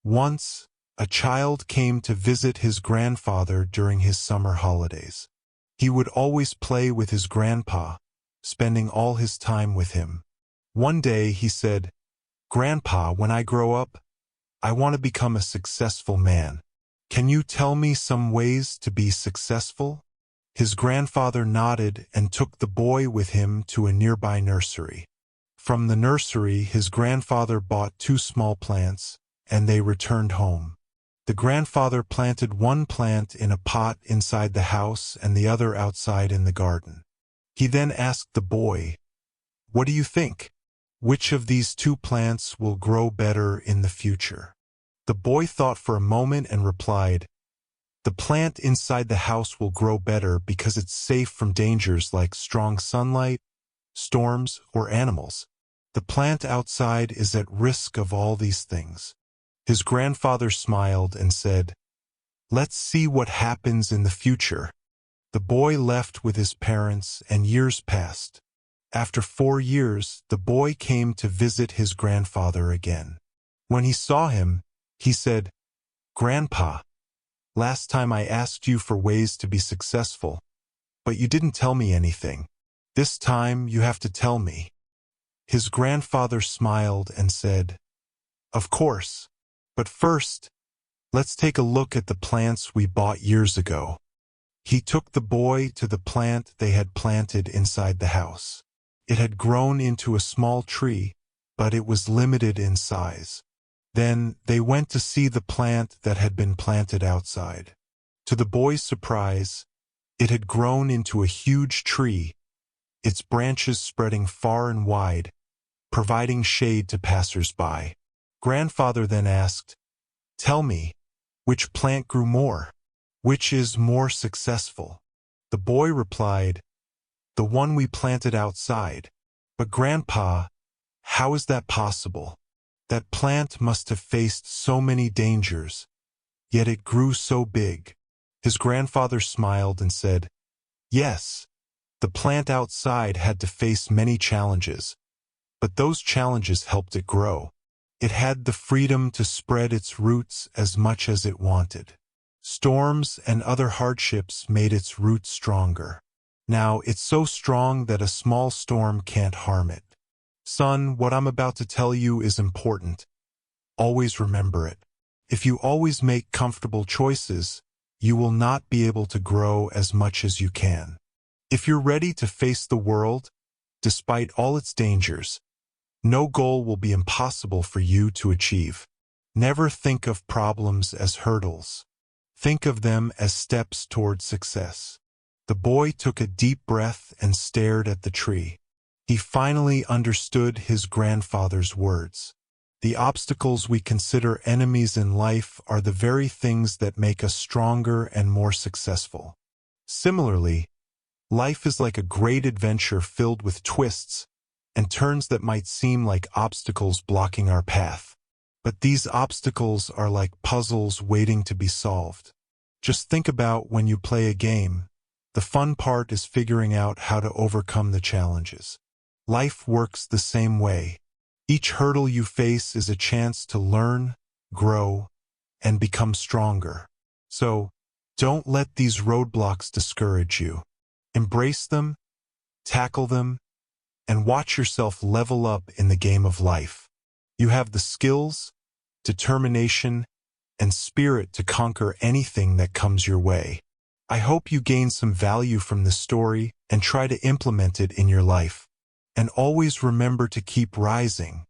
Once, a child came to visit his grandfather during his summer holidays. He would always play with his grandpa, spending all his time with him. One day he said, "Grandpa, when I grow up, I want to become a successful man. Can you tell me some ways to be successful?" His grandfather nodded and took the boy with him to a nearby nursery. From the nursery, his grandfather bought 2 small plants, and they returned home. The grandfather planted one plant in a pot inside the house and the other outside in the garden. He then asked the boy, "What do you think? Which of these 2 plants will grow better in the future?" The boy thought for a moment and replied, "The plant inside the house will grow better because it's safe from dangers like strong sunlight, storms, or animals. The plant outside is at risk of all these things." His grandfather smiled and said, "Let's see what happens in the future." The boy left with his parents, and years passed. After 4 years, the boy came to visit his grandfather again. When he saw him, he said, "Grandpa, last time I asked you for ways to be successful, but you didn't tell me anything. This time you have to tell me." His grandfather smiled and said, "Of course, but first, let's take a look at the plants we bought years ago." He took the boy to the plant they had planted inside the house. It had grown into a small tree, but it was limited in size. Then they went to see the plant that had been planted outside. To the boy's surprise, it had grown into a huge tree, its branches spreading far and wide, providing shade to passers-by. Grandfather then asked, "Tell me, which plant grew more? Which is more successful?" The boy replied, "The one we planted outside." "But Grandpa, how is that possible? That plant must have faced so many dangers, yet it grew so big." His grandfather smiled and said, "Yes, the plant outside had to face many challenges, but those challenges helped it grow. It had the freedom to spread its roots as much as it wanted. Storms and other hardships made its roots stronger. Now it's so strong that a small storm can't harm it. Son, what I'm about to tell you is important. Always remember it. If you always make comfortable choices, you will not be able to grow as much as you can. If you're ready to face the world, despite all its dangers, no goal will be impossible for you to achieve. Never think of problems as hurdles. Think of them as steps toward success." The boy took a deep breath and stared at the tree. He finally understood his grandfather's words. The obstacles we consider enemies in life are the very things that make us stronger and more successful. Similarly, life is like a great adventure filled with twists and turns that might seem like obstacles blocking our path. But these obstacles are like puzzles waiting to be solved. Just think about when you play a game. The fun part is figuring out how to overcome the challenges. Life works the same way. Each hurdle you face is a chance to learn, grow, and become stronger. So, don't let these roadblocks discourage you. Embrace them, tackle them, and watch yourself level up in the game of life. You have the skills, determination, and spirit to conquer anything that comes your way. I hope you gain some value from this story and try to implement it in your life. And always remember to keep rising,